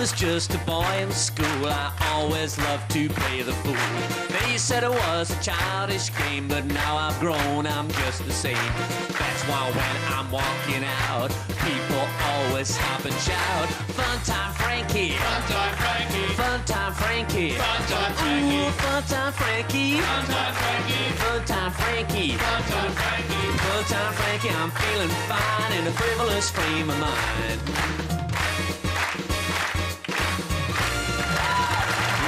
was just a boy in school, I always loved to play the fool. They said it was a childish game, but now I've grown, I'm just the same. That's why when I'm walking out, people always stop and shout, "Fun time Frankie! Fun time Frankie! Fun time Frankie! Fun time Frankie! Ooh, fun time Frankie! Fun time Frankie! Fun time Frankie! Fun time Frankie! Fun time Frankie, I'm feeling fine in a frivolous frame of mind.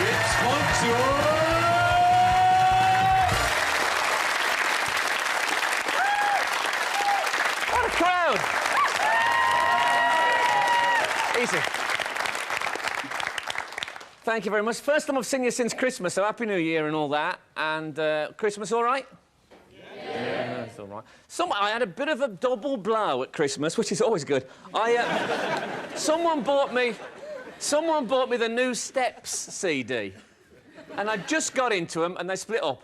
It's fun time! What a crowd! Easy. Thank you very much. First time I've seen you since Christmas, so Happy New Year and all that. And Christmas all right? Yeah, that's all right. I had a bit of a double blow at Christmas, which is always good. Someone bought me the new Steps CD, and I just got into them, and they split up.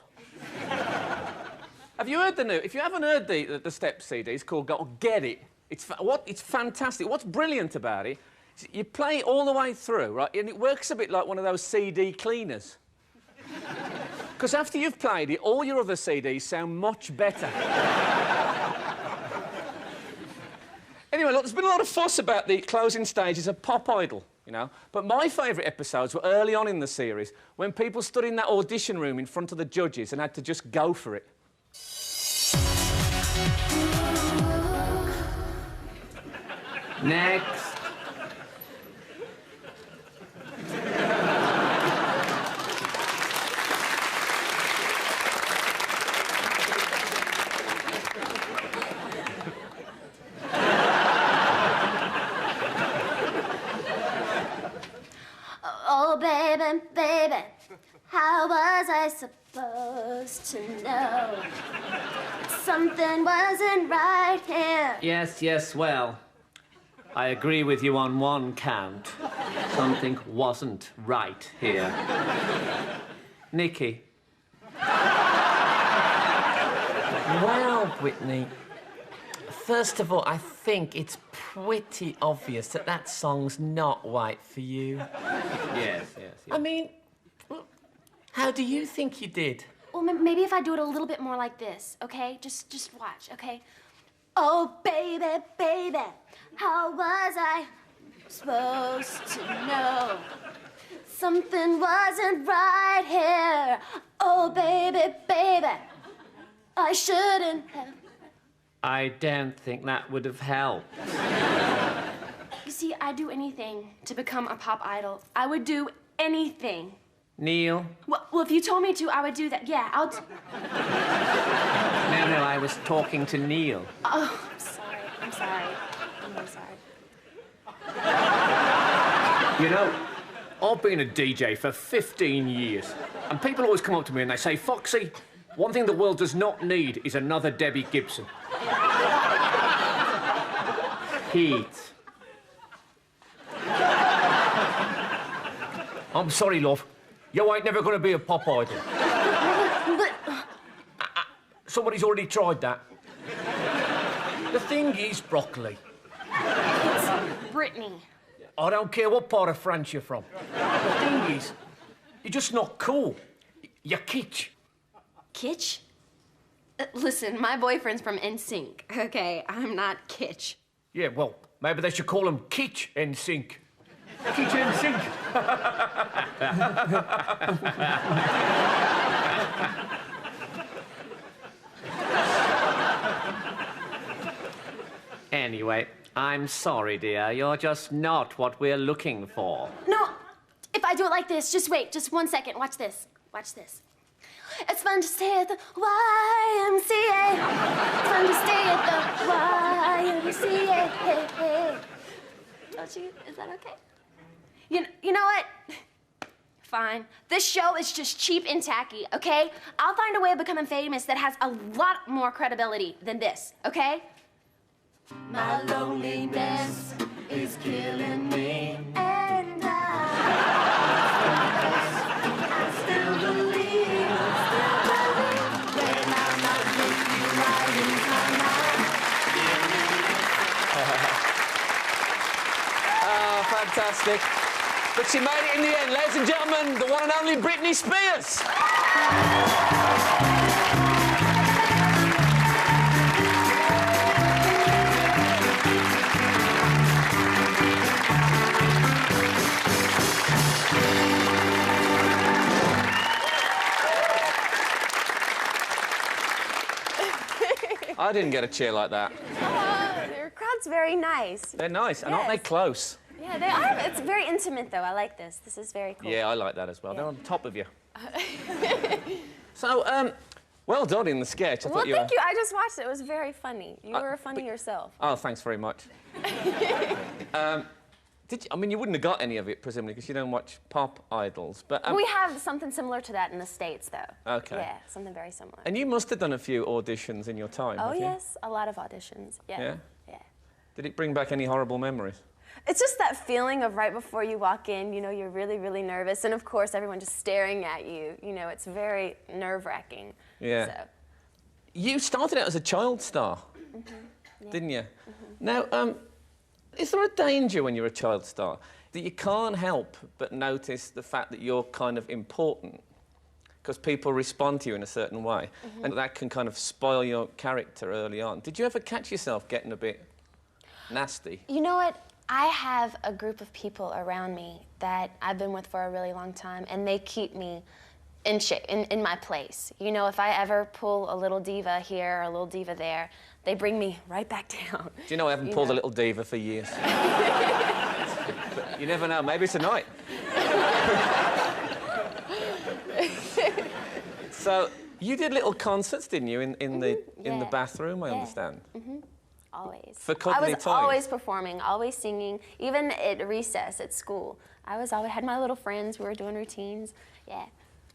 Have you heard the new? If you haven't heard the Steps CD, it's called Get It. It's fantastic. What's brilliant about it? You play it all the way through, right? And it works a bit like one of those CD cleaners. Because after you've played it, all your other CDs sound much better. Anyway, look, there's been a lot of fuss about the closing stages of Pop Idol, you know. But my favourite episodes were early on in the series, when people stood in that audition room in front of the judges and had to just go for it. Next. Oh, baby, baby, how was I supposed to know? Something wasn't right here. Yes, well, I agree with you on one count. Something wasn't right here. Nikki. Well, Britney, first of all, I think it's pretty obvious that that song's not right for you. Yes. I mean, how do you think you did? Well, maybe if I do it a little bit more like this, okay? Just watch, okay? Oh, baby, baby, how was I supposed to know? Something wasn't right here. Oh, baby, baby, I shouldn't have. I don't think that would have helped. You see, I'd do anything to become a pop idol. I would do anything. Neil? Well, if you told me to, I would do that. Yeah, I'll do... No, I was talking to Neil. Oh, I'm sorry. I'm really sorry. You know, I've been a DJ for 15 years, and people always come up to me and they say, "Foxy, one thing the world does not need is another Debbie Gibson." Heat. I'm sorry, love. You ain't never gonna be a pop idol. But... Somebody's already tried that. The thing is, Broccoli. It's Britney. I don't care what part of France you're from. The thing is, you're just not cool. You're kitsch. Kitsch? Listen, my boyfriend's from NSYNC, okay? I'm not kitsch. Yeah, well, maybe they should call him Kitsch NSYNC. Kitsch NSYNC. Anyway, I'm sorry, dear. You're just not what we're looking for. No, if I do it like this, just wait, just 1 second. Watch this. Watch this. It's fun to stay at the YMCA. It's fun to stay at the YMCA. Don't you? Is that okay? You know what? Fine. This show is just cheap and tacky, okay? I'll find a way of becoming famous that has a lot more credibility than this, okay? My loneliness is killing me. And I still believe when I'm not with you, I lose my mind. Oh, fantastic. she made it in the end. Ladies and gentlemen, the one and only Britney Spears. I didn't get a cheer like that. Their crowd's very nice. They're nice, and aren't they close? Yeah, they are. It's very intimate, though. I like this. This is very cool. Yeah, I like that as well. Yeah. They're on top of you. So, well done in the sketch. Well, thank you. I just watched it. It was very funny. You were funny yourself. Oh, thanks very much. I mean, you wouldn't have got any of it, presumably, because you don't watch pop idols, but... We have something similar to that in the States, though. OK. Yeah, something very similar. And you must have done a few auditions in your time, Oh, have you? yes, a lot of auditions. Yeah. Yeah? Yeah. Did it bring back any horrible memories? It's just that feeling of right before you walk in, you know, you're really, really nervous. And, of course, everyone just staring at you. You know, it's very nerve-wracking. Yeah. So. You started out as a child star, didn't you? Now, is there a danger when you're a child star that you can't help but notice the fact that you're kind of important because people respond to you in a certain way, and that can kind of spoil your character early on? Did you ever catch yourself getting a bit nasty? You know what? I have a group of people around me that I've been with for a really long time, and they keep me in shape, in my place. You know, if I ever pull a little diva here or a little diva there, they bring me right back down. Do you know I haven't pulled a little diva for years? But you never know, maybe tonight. So, you did little concerts, didn't you, in the bathroom, I understand? Always. For cuddly I was toys? always performing, always singing, even at recess at school. I always had my little friends, we were doing routines, yeah.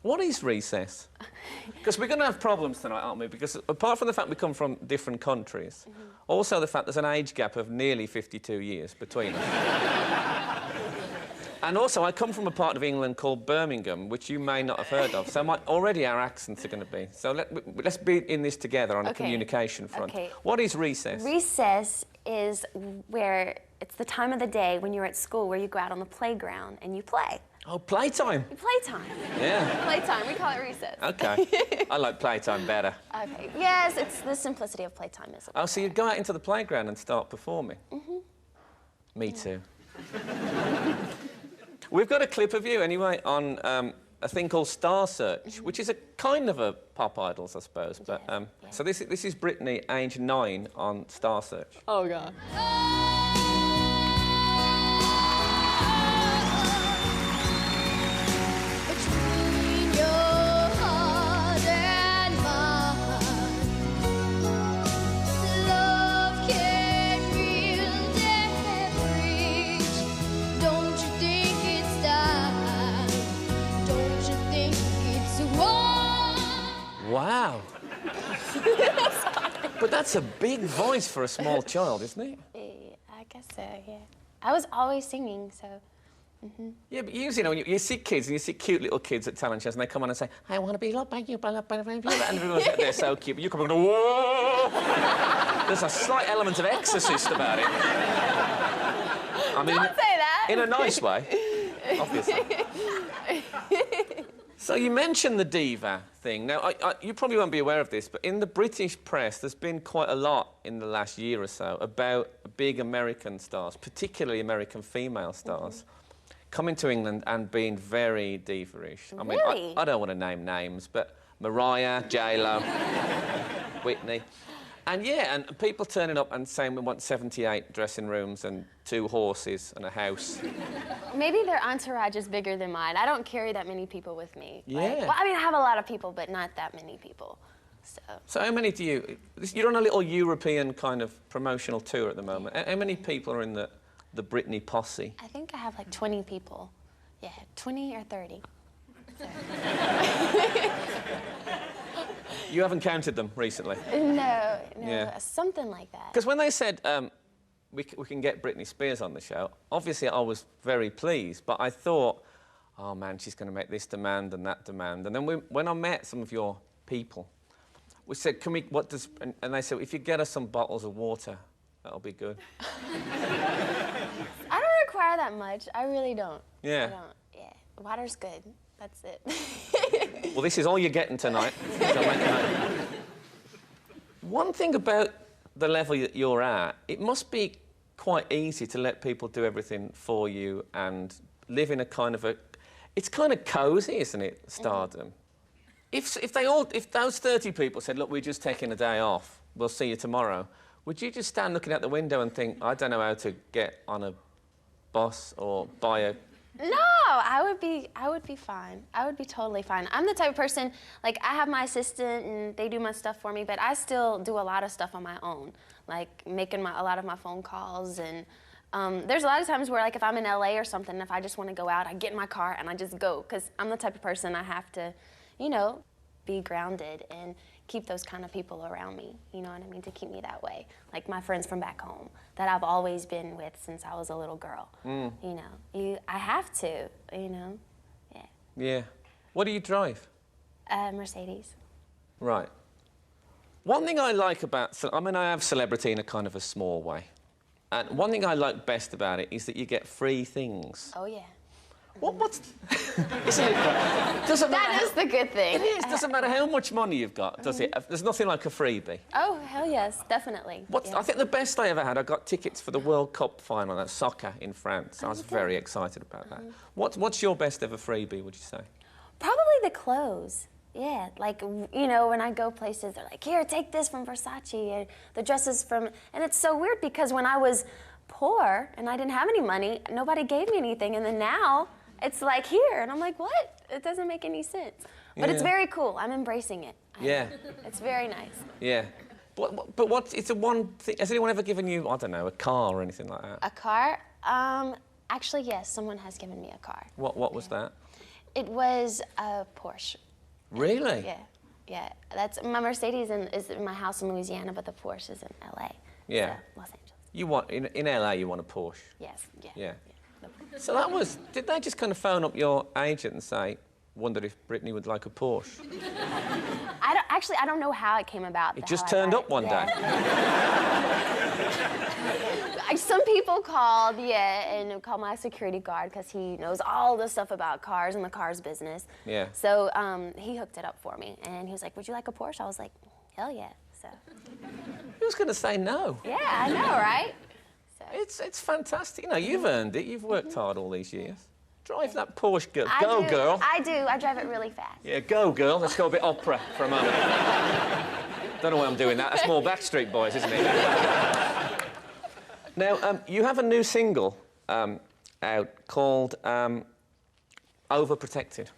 What is recess? Because we're going to have problems tonight, aren't we? Because apart from the fact we come from different countries, also the fact there's an age gap of nearly 52 years between us. And also, I come from a part of England called Birmingham, which you may not have heard of, so already our accents are going to be. So let's be in this together on a communication front. Okay. What is recess? Recess is where it's the time of the day when you're at school where you go out on the playground and you play. Oh, playtime. Playtime. Yeah. Playtime. We call it recess. OK. I like playtime better. Okay. Yes, it's the simplicity of playtime. Oh, so you'd go out into the playground and start performing? Me too. We've got a clip of you, anyway, on a thing called Star Search, which is a kind of a pop idols, I suppose. But so this is Britney, age 9, on Star Search. Oh, God. Wow. But that's a big voice for a small child, isn't it? I guess so, yeah. I was always singing, so... Yeah, but usually, you know, when you see kids, and you see cute little kids at talent shows, and they come on and say, I want to be loved by you, and everyone's they're so cute, but you come on and go, whoa! There's a slight element of Exorcist about it. I mean, Don't say that! In a nice way, obviously. So you mentioned the diva thing. Now, you probably won't be aware of this, but in the British press, there's been quite a lot in the last year or so about big American stars, particularly American female stars, coming to England and being very diva-ish. I mean, Really? I don't want to name names, but Mariah, J-Lo, Whitney. And yeah, and people turning up and saying we want 78 dressing rooms and 2 horses and a house. Maybe their entourage is bigger than mine. I don't carry that many people with me. Yeah. Well, I mean, I have a lot of people, but not that many people. So how many do you... You're on a little European kind of promotional tour at the moment. How many people are in the Britney posse? I think I have like 20 people. Yeah, 20 or 30. So. You haven't counted them recently? No, Yeah. something like that. Because when they said we can get Britney Spears on the show, obviously I was very pleased, but I thought, oh man, she's going to make this demand and that demand. And then when I met some of your people, we said, can we, what does, and they said, if you get us some bottles of water, that'll be good. I don't require that much. I really don't. Yeah. I don't. Yeah. Water's good. That's it. Well, this is all you're getting tonight. So I'll let you know. One thing about the level that you're at, it must be quite easy to let people do everything for you and live in a kind of a... It's kind of cosy, isn't it, stardom? If those 30 people said, look, we're just taking a day off, we'll see you tomorrow, would you just stand looking out the window and think, I don't know how to get on a bus or buy a... No, I would be fine. I would be totally fine. I'm the type of person, like, I have my assistant and they do my stuff for me, but I still do a lot of stuff on my own, like making a lot of my phone calls. And there's a lot of times where, like, if I'm in LA or something, if I just want to go out, I get in my car and I just go, because I'm the type of person I have to, you know, be grounded and keep those kind of people around me, you know what I mean, to keep me that way. Like my friends from back home that I've always been with since I was a little girl. You know, I have to, you know, yeah. Yeah. What do you drive? Mercedes. Right. One thing I like about... I mean, I have celebrity in a kind of a small way. And one thing I like best about it is that you get free things. Oh, yeah. What's... Isn't it? Doesn't matter That is the good thing. It is. Doesn't matter how much money you've got, does it? There's nothing like a freebie. Oh, hell yes, definitely. Yeah. I think the best I ever had, I got tickets for the World Cup final at soccer in France. I was very excited about that. What's your best ever freebie, would you say? Probably the clothes. Yeah, like, you know, when I go places, they're like, here, take this from Versace, and the dresses from... And it's so weird because when I was poor and I didn't have any money, nobody gave me anything, and then now it's like, here, and I'm like, what? It doesn't make any sense. But it's very cool. I'm embracing it. Yeah. It's very nice. Yeah. But what... It's a one thing... Has anyone ever given you, I don't know, a car or anything like that? A car? Actually, yes, someone has given me a car. What was that? It was a Porsche. Really? Yeah, yeah. That's my Mercedes is in my house in Louisiana, but the Porsche is in LA. Yeah. So, Los Angeles. You want in LA? You want a Porsche? Yes. Yeah. Yeah. So that was... Did they just kind of phone up your agent and say, wonder if Britney would like a Porsche? I don't know how it came about. It just turned up one day. Some people called, and called my security guard because he knows all the stuff about cars and the cars business. Yeah. So he hooked it up for me, and he was like, would you like a Porsche? I was like, hell yeah. So. Who's going to say no? Yeah, I know, right? So. It's fantastic. You know, you've earned it. You've worked hard all these years. Drive that Porsche, girl. Go, girl. I do. I drive it really fast. Yeah, go, girl. Let's go a bit opera for a moment. Don't know why I'm doing that. That's more Backstreet Boys, isn't it? Now, you have a new single out called Overprotected.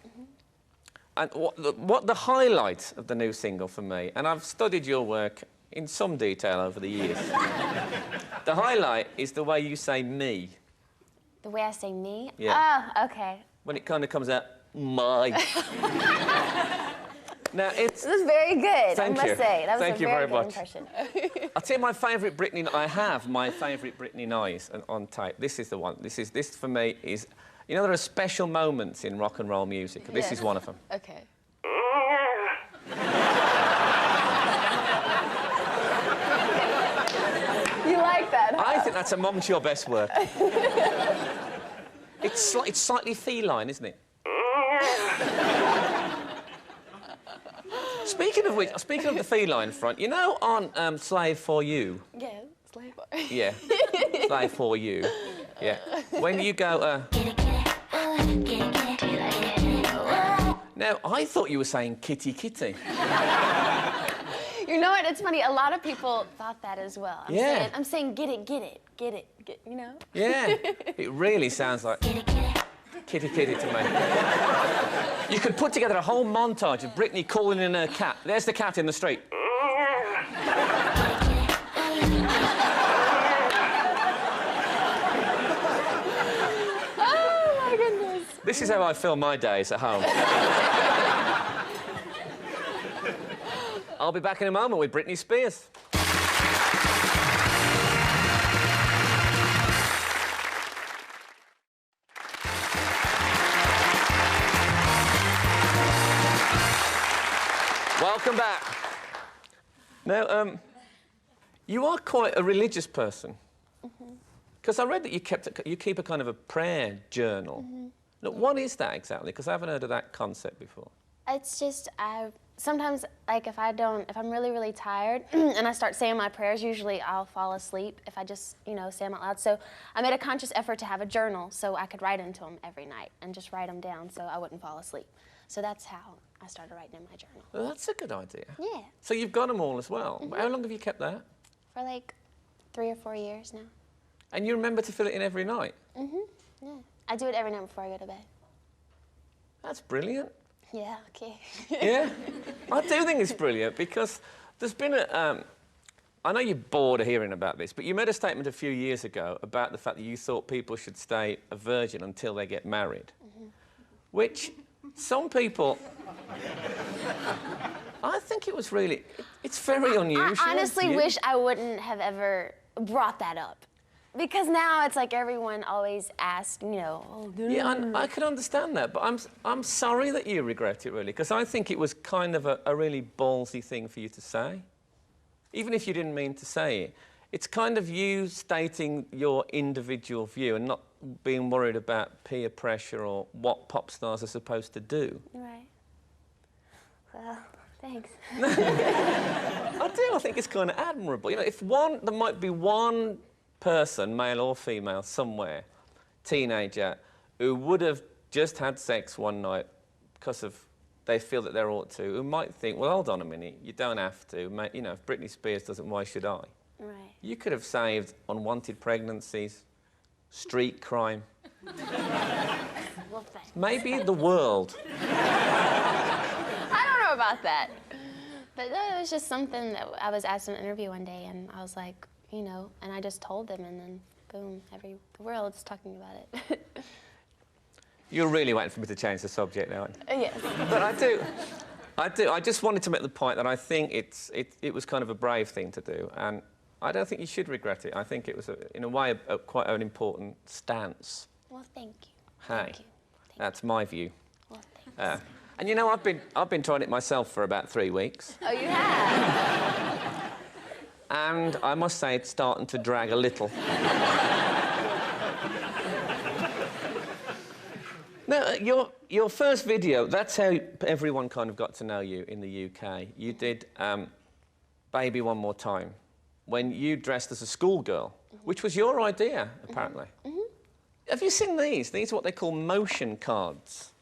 And what the highlight of the new single for me, and I've studied your work in some detail over the years, the highlight is the way you say me. The way I say me? Yeah. Oh, okay. When it kind of comes out, my. Now, it's... This is very good, Thank I must you. say. That was Thank a you very very good much. impression. I'll tell you my favourite Britney... I have my favourite Britney noise on tape. This is the one. This for me is... You know, there are special moments in rock and roll music. This is one of them. Okay. You like that, huh? I think that's amongst your best work. It's slightly feline, isn't it? Speaking of the feline front, you know on Slave For You? Yeah, slave bar. Yeah, Slave For You. Yeah. When you go, Now, I thought you were saying kitty kitty. You know what? It's funny. A lot of people thought that as well. I'm saying get it, you know? Yeah. It really sounds like kitty kitty to me. You could put together a whole montage of Britney calling in her cat. There's the cat in the street. Oh, my goodness. This is how I fill my days at home. I'll be back in a moment with Britney Spears. Welcome back. Now, you are quite a religious person. Because I read that you keep a kind of a prayer journal. Look, what is that exactly? Because I haven't heard of that concept before. It's just, sometimes, like, if I'm really, really tired and I start saying my prayers, usually I'll fall asleep if I just, you know, say them out loud. So I made a conscious effort to have a journal so I could write into them every night and just write them down so I wouldn't fall asleep. So that's how I started writing in my journal. Well, that's a good idea. Yeah. So you've got them all as well. How long have you kept that? For like 3 or 4 years now. And you remember to fill it in every night? Yeah. I do it every night before I go to bed. That's brilliant. Yeah, okay. Yeah, I do think it's brilliant because there's been a... I know you're bored of hearing about this, but you made a statement a few years ago about the fact that you thought people should stay a virgin until they get married, which some people... I think it was really... It's very unusual. I honestly wish I wouldn't have ever brought that up. Because now it's like everyone always asks, you know... Oh, yeah, I can understand that, but I'm sorry that you regret it, really, because I think it was kind of a really ballsy thing for you to say. Even if you didn't mean to say it. It's kind of you stating your individual view and not being worried about peer pressure or what pop stars are supposed to do. Right. Well, thanks. I think it's kind of admirable. You know, there might be one person, male or female, somewhere, teenager, who would have just had sex one night because they feel that they ought to, who might think, well, hold on a minute, you don't have to. You know, if Britney Spears doesn't, why should I? Right. You could have saved unwanted pregnancies, street crime, Well, thanks. maybe the world. I don't know about that. But it was just something that I was asked in an interview one day, and I was like, you know, and I just told them, and then boom, the world's talking about it. You're really waiting for me to change the subject now. Yes. But I do. I just wanted to make the point that I think it was kind of a brave thing to do, and I don't think you should regret it. I think it was, in a way, quite an important stance. Well, thank you. Hey, Thank you. that's my view. Well, thanks. And you know, I've been trying it myself for about 3 weeks. Oh, you have? And I must say, it's starting to drag a little. Now, your first video, that's how everyone kind of got to know you in the UK. You did Baby One More Time, when you dressed as a schoolgirl, which was your idea, apparently. Have you seen these? These are what they call motion cards.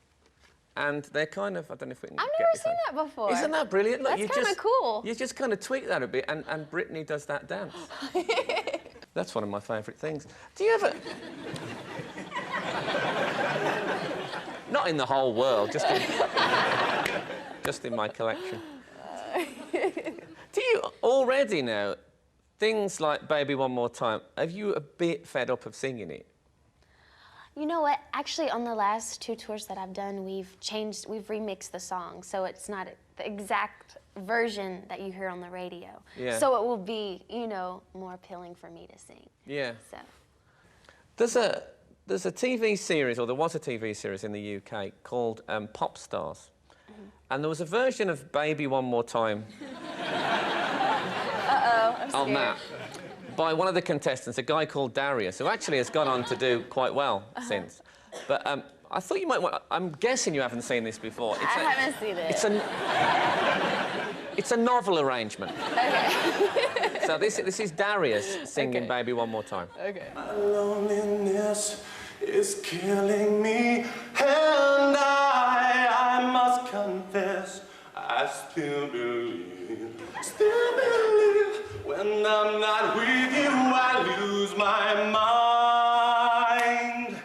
And they're kind of, I don't know if we can I've get never this seen on. that before. Isn't that brilliant? Look, That's kind of cool. You just kind of tweak that a bit, and Britney does that dance. That's one of my favourite things. Do you ever... Not in the whole world, just in my collection. Do you already know things like Baby One More Time, have you a bit fed up of singing it? You know what? Actually, on the last 2 tours that I've done, we've remixed the song, so it's not the exact version that you hear on the radio. Yeah. So it will be, you know, more appealing for me to sing. Yeah. So. There's a TV series, or there was a TV series in the UK called Pop Stars. And there was a version of Baby One More Time on that by one of the contestants, a guy called Darius, who actually has gone on to do quite well since. But I thought you might want... I'm guessing you haven't seen this before. I haven't seen it. It's a novel arrangement. Okay. So this is Darius singing Okay. Baby One More Time. Okay. My loneliness is killing me, and I must confess, I still believe when I'm not with you, I lose my mind.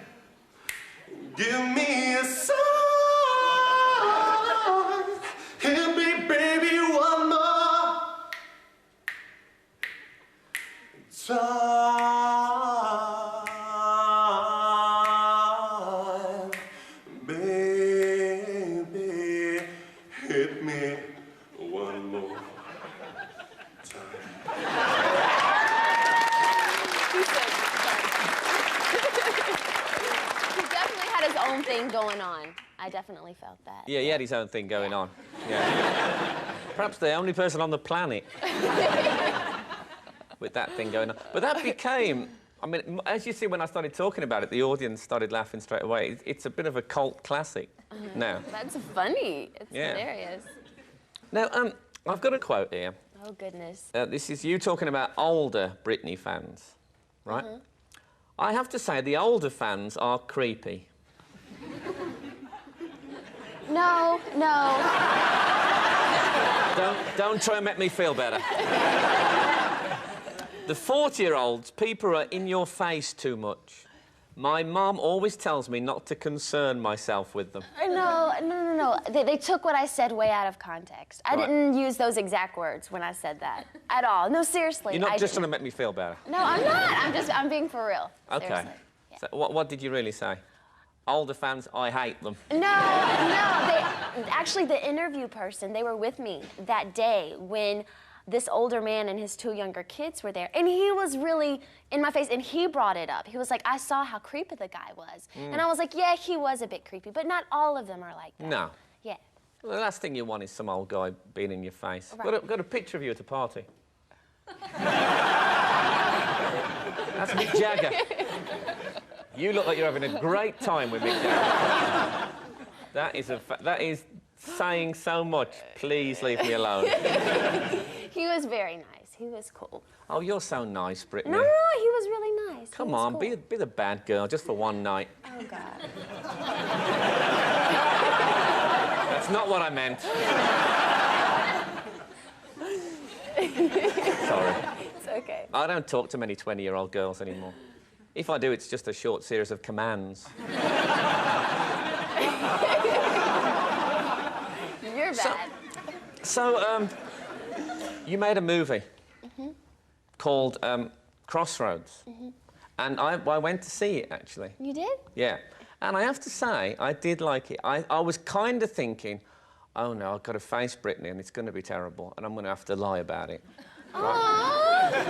Give me a sign, hit me, baby, one more time, baby, hit me one more time. He definitely had his own thing going on. I definitely felt that. Yeah, he had his own thing going on. Yeah. Perhaps the only person on the planet with that thing going on. But that became I mean, as you see, when I started talking about it, the audience started laughing straight away. It's a bit of a cult classic now. That's funny. It's Yeah. hilarious. Now, I've got a quote here. Oh, goodness. This is you talking about older Britney fans, right? I have to say, the older fans are creepy. No, no. Don't try and make me feel better. The 40-year-olds, people are in your face too much. My mum always tells me not to concern myself with them. No. They took what I said way out of context. I didn't use those exact words when I said that at all. No, seriously. You're not just trying to make me feel better. No, I'm not. I'm being for real. Okay. Seriously. Yeah. So what did you really say? Older fans, I hate them. No. Actually, the interview person, they were with me that day when this older man and his 2 younger kids were there. And he was really in my face, and he brought it up. He was like, I saw how creepy the guy was. And I was like, yeah, he was a bit creepy, but not all of them are like that. No. Yeah. Well, the last thing you want is some old guy being in your face. Right. Got a picture of you at a party. That's Mick Jagger. You look like you're having a great time with Mick Jagger. That is saying so much. Please leave me alone. He was very nice. He was cool. Oh, you're so nice, Brittany. No, he was really nice. Come on, cool. be the bad girl just for one night. Oh, God. That's not what I meant. Sorry. It's okay. I don't talk to many 20-year-old girls anymore. If I do, it's just a short series of commands. You're bad. So, you made a movie called Crossroads. And I went to see it, actually. You did? Yeah. And I have to say, I did like it. I was kind of thinking, oh, no, I've got to face Britney and it's going to be terrible and I'm going to have to lie about it. Right?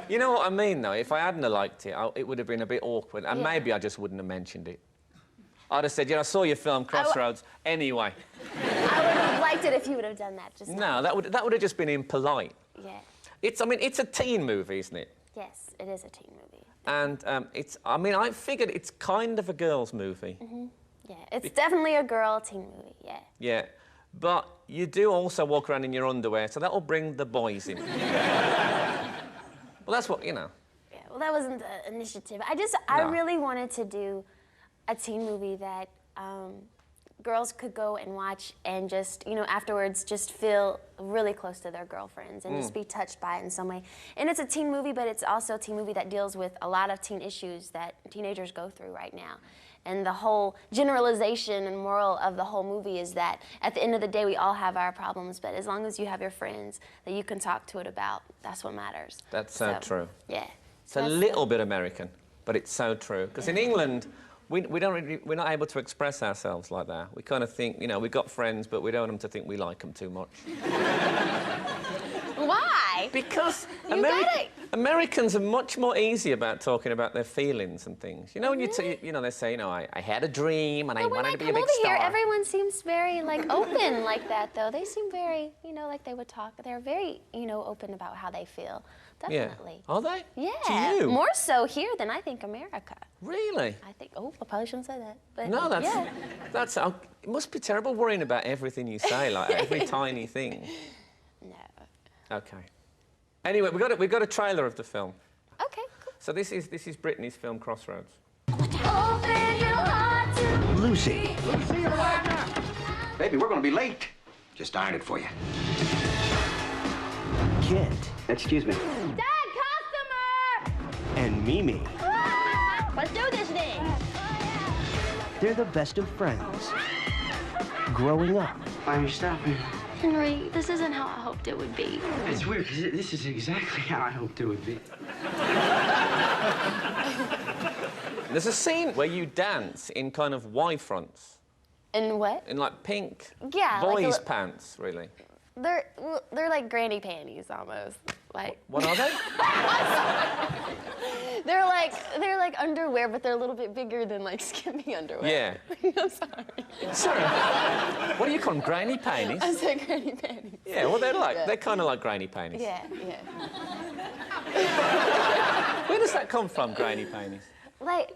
You know what I mean, though? If I hadn't have liked it, it would have been a bit awkward and maybe I just wouldn't have mentioned it. I'd have said, I saw your film, Crossroads, anyway. I would have liked it if you would have done that just now. No, that would have just been impolite. Yeah. It's a teen movie, isn't it? Yes, it is a teen movie. And I figured it's kind of a girls' movie. Yeah, it's definitely a girl teen movie, yeah. Yeah, but you do also walk around in your underwear, so that'll bring the boys in. Well, that's what, Yeah, well, that wasn't the initiative. I really wanted to do a teen movie that girls could go and watch and just, afterwards just feel really close to their girlfriends and just be touched by it in some way. And it's a teen movie, but it's also a teen movie that deals with a lot of teen issues that teenagers go through right now. And the whole generalization and moral of the whole movie is that at the end of the day, we all have our problems, but as long as you have your friends that you can talk to it about, that's what matters. That's so true. Yeah. It's a little bit American, but it's so true. Because in England, we're not able to express ourselves like that. We kind of think, we've got friends, but we don't want them to think we like them too much. Why? Because Americans are much more easy about talking about their feelings and things. When they say, I had a dream and I wanted to be a big star. Here, everyone seems very, open like that, though. They seem very, like they would talk. They're very, open about how they feel. Definitely. Yeah. Are they? Yeah. To you? More so here than I think America. Really? I think, I probably shouldn't say that. But no, yeah. It must be terrible worrying about everything you say, like every tiny thing. No. Okay. Anyway, we've got a trailer of the film. Okay, cool. So this is Britney's film, Crossroads. Lucy. Lucy, baby, we're gonna be late. Just ironed it for you. Kit. Excuse me. Dad, customer! And Mimi. Let's do this thing. They're the best of friends. Growing up. Why are you stopping? Henry, this isn't how I hoped it would be. It's weird, because this is exactly how I hoped it would be. There's a scene where you dance in kind of Y-fronts. In what? In like pink. Yeah. Boys' pants, really. They're like granny panties almost. Like. What are they? They're like underwear, but they're a little bit bigger than like skimpy underwear. Yeah. I'm sorry. Sorry. What do you call them? Granny panties? I said granny panties. Yeah. Well, they're kind of like granny panties. Yeah. Where does that come from, grainy panties? Like,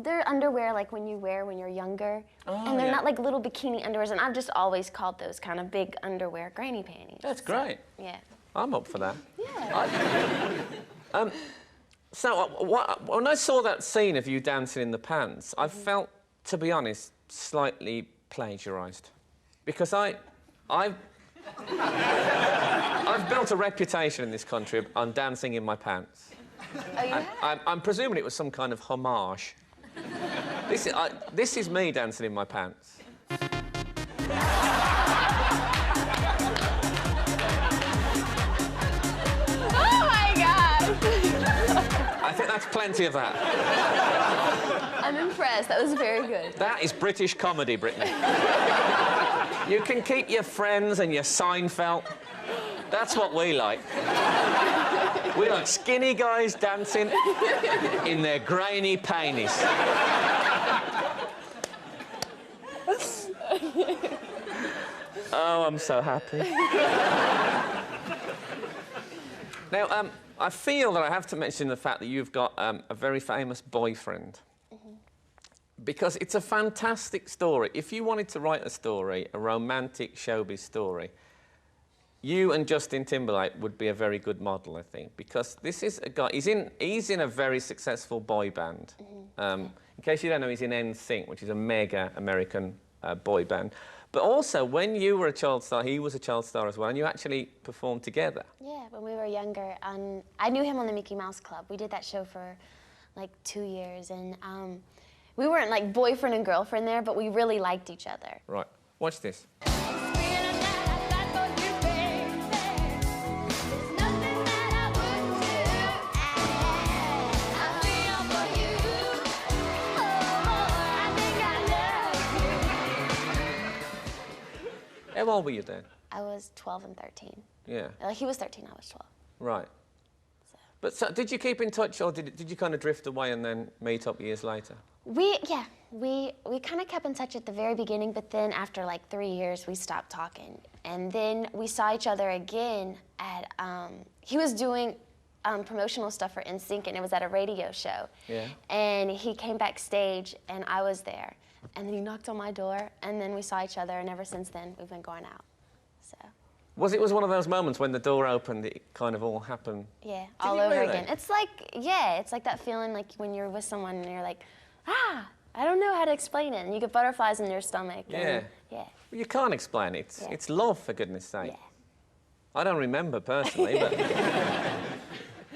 they're underwear like when you wear when you're younger. And they're not like little bikini underwears, and I've just always called those kind of big underwear granny panties. That's great. Yeah. I'm up for that. Yeah. So, when I saw that scene of you dancing in the pants, I felt, to be honest, slightly plagiarised. Because I've built a reputation in this country on dancing in my pants. Oh, you have? I'm presuming it was some kind of homage. This is me dancing in my pants. Oh, my God! I think that's plenty of that. I'm impressed. That was very good. That is British comedy, Britney. You can keep your Friends and your Seinfeld. That's what we like. We like skinny guys dancing in their grainy panties. Oh, I'm so happy. Now, I feel that I have to mention the fact that you've got a very famous boyfriend. Because it's a fantastic story. If you wanted to write a story, a romantic showbiz story, you and Justin Timberlake would be a very good model, I think, because this is a guy. He's in a very successful boy band. In case you don't know, he's in NSYNC, which is a mega American boy band. But also, when you were a child star, he was a child star as well, and you actually performed together. Yeah, when we were younger, I knew him on the Mickey Mouse Club. We did that show for like 2 years, and we weren't like boyfriend and girlfriend there, but we really liked each other. Right. Watch this. How old were you then? I was 12 and 13. Yeah. Like, he was 13, I was 12. Right. But did you keep in touch, or did you kind of drift away and then meet up years later? We kind of kept in touch at the very beginning, but then after like 3 years, we stopped talking. And then we saw each other again at, he was doing promotional stuff for NSYNC, and it was at a radio show. Yeah. And he came backstage, and I was there. And then he knocked on my door, and then we saw each other, and ever since then, we've been going out, so. Was it one of those moments when the door opened, it kind of all happened? Yeah, Did all it over really? again. It's like, yeah, it's like that feeling like when you're with someone and you're like, I don't know how to explain it, and you get butterflies in your stomach. Yeah. And, yeah. Well, you can't explain it. Yeah. It's love, for goodness sake. Yeah. I don't remember personally, but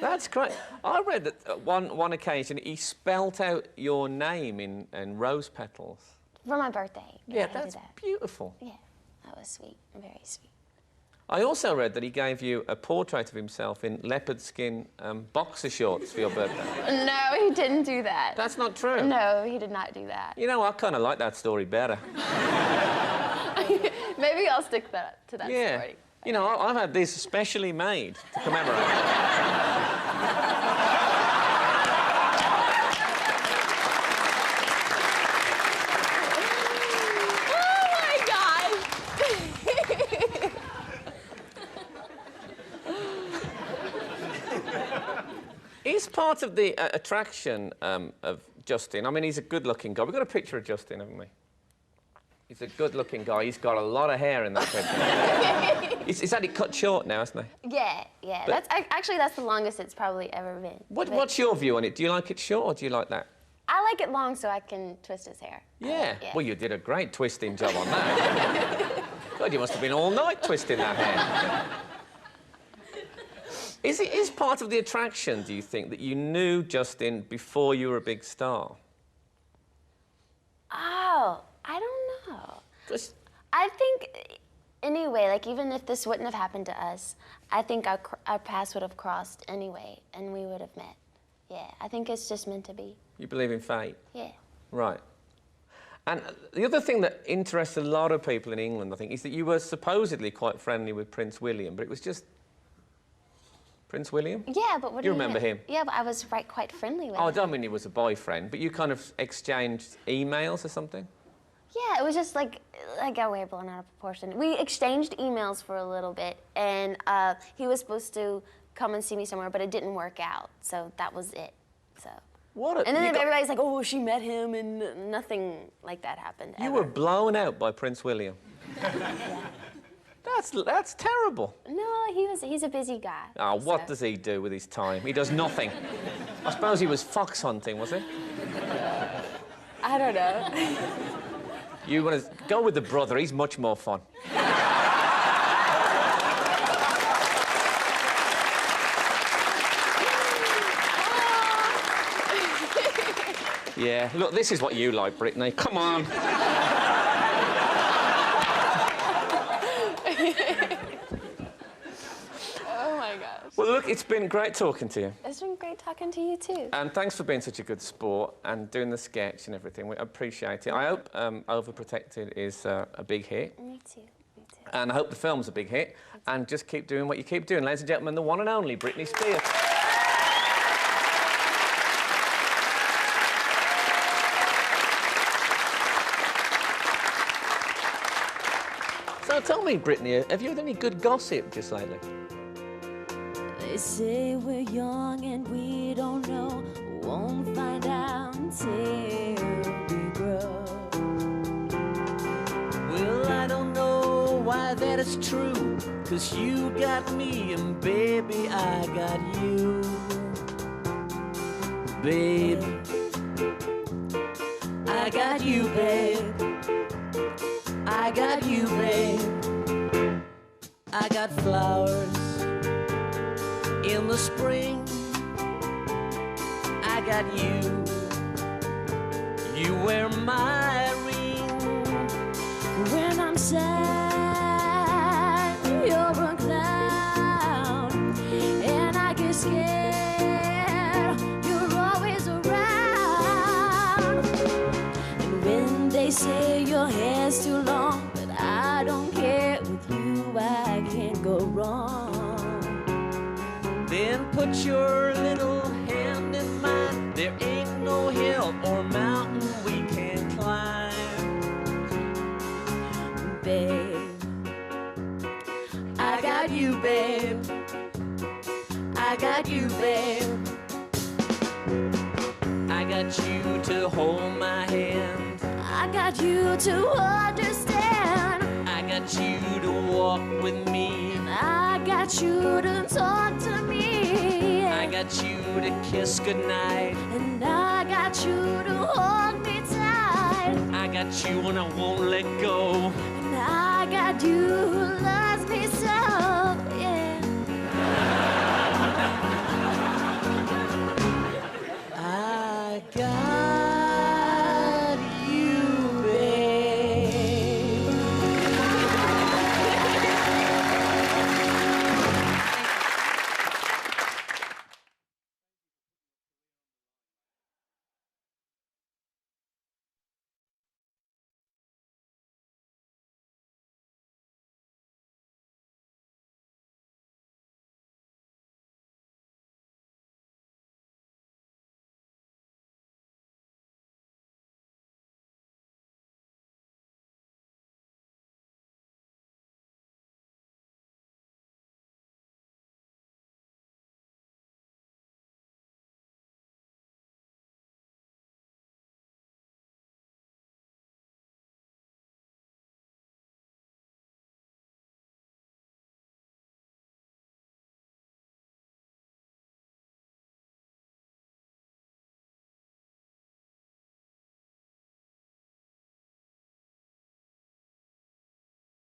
that's great. I read that at one occasion he spelt out your name in rose petals. For my birthday. Yeah, he that's did that. beautiful. Yeah, that was sweet, very sweet. I also read that he gave you a portrait of himself in leopard skin boxer shorts for your birthday. No, he didn't do that. That's not true. No, he did not do that. You know, I kind of like that story better. Maybe I'll stick to that Yeah. story. You know, I've had this specially made to commemorate. Is part of the attraction of Justin, I mean, he's a good-looking guy. We've got a picture of Justin, haven't we? He's a good-looking guy. He's got a lot of hair in that picture. he's had it cut short now, hasn't he? Yeah. But- That's the longest it's probably ever been. What's your view on it? Do you like it short, or do you like that? I like it long so I can twist his hair. Yeah. Well, you did a great twisting job on that. God, you must have been all night twisting that hair. Is part of the attraction, do you think, that you knew Justin before you were a big star? Oh, I don't know. 'Cause- I think, anyway, like, even if this wouldn't have happened to us, I think our paths would have crossed anyway, and we would have met. Yeah, I think it's just meant to be. You believe in fate? Yeah. Right. And the other thing that interests a lot of people in England, I think, is that you were supposedly quite friendly with Prince William, but it was just... Prince William? Yeah, but what do You you remember mean? him? Yeah, but I was quite friendly with Oh, I him. don't mean he was a boyfriend, but you kind of exchanged emails or something? Yeah, it was just like way blown out of proportion. We exchanged emails for a little bit, and he was supposed to come and see me somewhere, but it didn't work out. So that was it. So. What a, And then you got- everybody's like, oh, she met him, and nothing like that happened. You ever. were blown out by Prince William. That's terrible. No, he's a busy guy. Oh, what so. does he do with his time? He does nothing. I suppose he was fox hunting, was he? I don't know. You want to go with the brother, he's much more fun. Yeah, look, this is what you like, Britney. Come on. Oh my gosh. Well, look, it's been great talking to you. It's been great talking to you too. And thanks for being such a good sport and doing the sketch and everything. We appreciate it. I hope Overprotected is a big hit. Me too. Me too. And I hope the film's a big hit. And just keep doing what you keep doing. Ladies and gentlemen, the one and only Britney Spears. So tell me, Britney, have you had any good gossip just lately? They say we're young and we don't know, won't find out until we grow. Well, I don't know why that is true, 'cause you got me and baby, I got you. Babe, I got you, babe. I got you, babe. I got flowers in the spring. I got you. You wear my ring. When I'm sad, you're a clown, and I get scared, you're always around. And when they say your hair's too long, but I don't care, with you I can't go wrong. Then put your little hand in mine. There ain't no hill or mountain we can't climb. Babe, I got you, babe. I got you, babe. I got you to hold my hand. I got you to understand. I got you to walk with me. I got you to talk to me. I got you to kiss goodnight. And I got you to hold me tight. I got you and I won't let go. And I got you who loves me so.